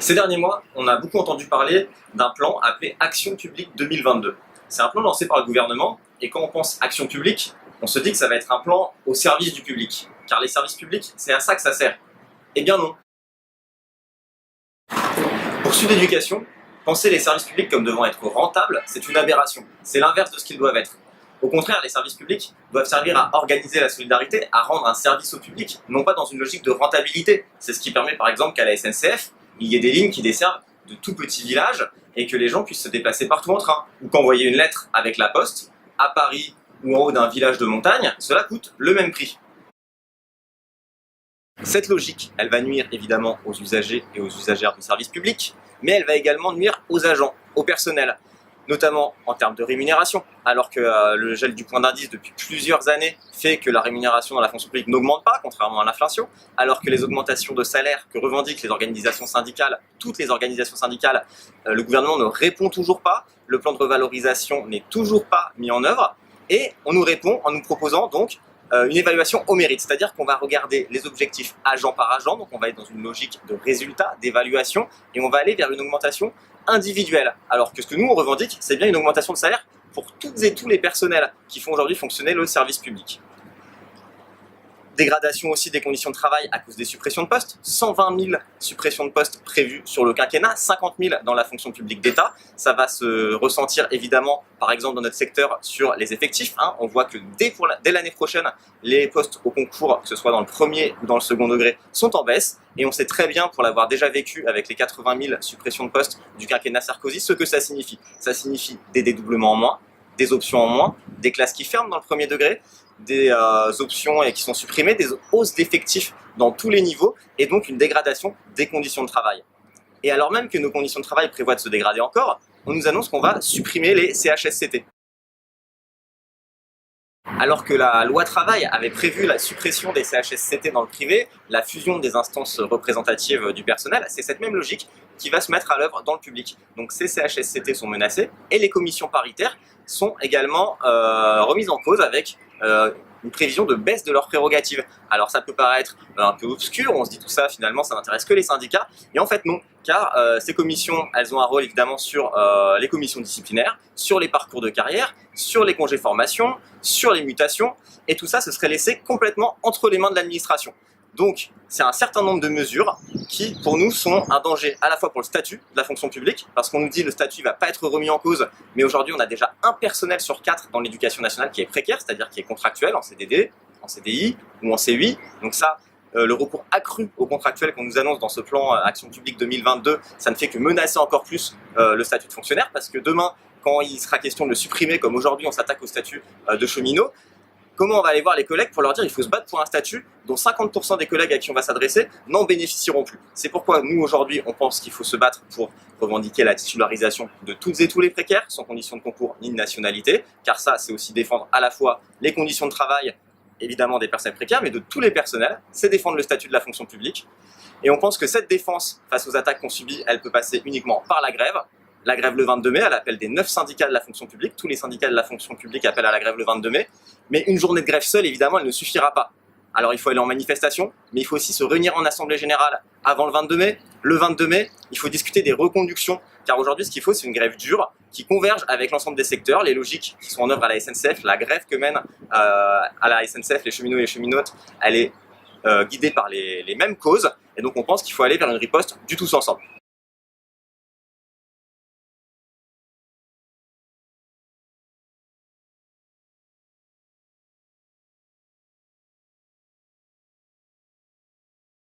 Ces derniers mois, on a beaucoup entendu parler d'un plan appelé Action publique 2022. C'est un plan lancé par le gouvernement et quand on pense action publique, on se dit que ça va être un plan au service du public. Car les services publics, c'est à ça que ça sert. Eh bien non. Pour Sud Éducation, penser les services publics comme devant être rentables, c'est une aberration. C'est l'inverse de ce qu'ils doivent être. Au contraire, les services publics doivent servir à organiser la solidarité, à rendre un service au public, non pas dans une logique de rentabilité. C'est ce qui permet par exemple qu'à la SNCF, il y ait des lignes qui desservent de tout petits villages et que les gens puissent se déplacer partout en train. Ou qu'envoyer une lettre avec la poste, à Paris ou en haut d'un village de montagne, cela coûte le même prix. Cette logique, elle va nuire évidemment aux usagers et aux usagères du service public, mais elle va également nuire aux agents, au personnel, notamment en termes de rémunération, alors que le gel du point d'indice depuis plusieurs années fait que la rémunération dans la fonction publique n'augmente pas, contrairement à l'inflation, alors que les augmentations de salaire que revendiquent les organisations syndicales, toutes les organisations syndicales, le gouvernement ne répond toujours pas, le plan de revalorisation n'est toujours pas mis en œuvre, et on nous répond en nous proposant donc une évaluation au mérite, c'est-à-dire qu'on va regarder les objectifs agent par agent, donc on va être dans une logique de résultat, d'évaluation, et on va aller vers une augmentation individuelle. Alors que ce que nous on revendique, c'est bien une augmentation de salaire pour toutes et tous les personnels qui font aujourd'hui fonctionner le service public. Dégradation aussi des conditions de travail à cause des suppressions de postes, 120 000 suppressions de postes prévues sur le quinquennat, 50 000 dans la fonction publique d'État. Ça va se ressentir évidemment, par exemple dans notre secteur, sur les effectifs. On voit que dès l'année prochaine, les postes au concours, que ce soit dans le premier ou dans le second degré, sont en baisse. Et on sait très bien, pour l'avoir déjà vécu avec les 80 000 suppressions de postes du quinquennat Sarkozy, ce que ça signifie. Ça signifie des dédoublements en moins, des options en moins, des classes qui ferment dans le premier degré, des options qui sont supprimées, des hausses d'effectifs dans tous les niveaux et donc une dégradation des conditions de travail. Et alors même que nos conditions de travail prévoient de se dégrader encore, on nous annonce qu'on va supprimer les CHSCT. Alors que la loi travail avait prévu la suppression des CHSCT dans le privé, la fusion des instances représentatives du personnel, c'est cette même logique qui va se mettre à l'œuvre dans le public. Donc ces CHSCT sont menacés et les commissions paritaires sont également remises en cause avec une prévision de baisse de leurs prérogatives. Alors ça peut paraître un peu obscur, on se dit tout ça finalement ça n'intéresse que les syndicats, et en fait non, car ces commissions elles ont un rôle évidemment sur les commissions disciplinaires, sur les parcours de carrière, sur les congés formation, sur les mutations, et tout ça ce serait laissé complètement entre les mains de l'administration. Donc c'est un certain nombre de mesures qui pour nous sont un danger à la fois pour le statut de la fonction publique, parce qu'on nous dit que le statut ne va pas être remis en cause, mais aujourd'hui on a déjà un personnel sur 4 dans l'éducation nationale qui est précaire, c'est-à-dire qui est contractuel en CDD, en CDI ou en CUI. Donc ça, le recours accru aux contractuels qu'on nous annonce dans ce plan Action publique 2022, ça ne fait que menacer encore plus le statut de fonctionnaire, parce que demain, quand il sera question de le supprimer, comme aujourd'hui on s'attaque au statut de cheminot, comment on va aller voir les collègues pour leur dire qu'il faut se battre pour un statut dont 50% des collègues à qui on va s'adresser n'en bénéficieront plus. C'est pourquoi nous aujourd'hui on pense qu'il faut se battre pour revendiquer la titularisation de toutes et tous les précaires, sans condition de concours ni de nationalité, car ça c'est aussi défendre à la fois les conditions de travail évidemment des personnes précaires, mais de tous les personnels, c'est défendre le statut de la fonction publique. Et on pense que cette défense face aux attaques qu'on subit, elle peut passer uniquement par la grève. La grève le 22 mai, à l'appel des 9 syndicats de la fonction publique. Tous les syndicats de la fonction publique appellent à la grève le 22 mai. Mais une journée de grève seule, évidemment, elle ne suffira pas. Alors il faut aller en manifestation, mais il faut aussi se réunir en assemblée générale avant le 22 mai. Le 22 mai, il faut discuter des reconductions, car aujourd'hui ce qu'il faut c'est une grève dure qui converge avec l'ensemble des secteurs, les logiques qui sont en œuvre à la SNCF, la grève que mènent à la SNCF les cheminots et les cheminotes, elle est guidée par les mêmes causes, et donc on pense qu'il faut aller vers une riposte du tous ensemble.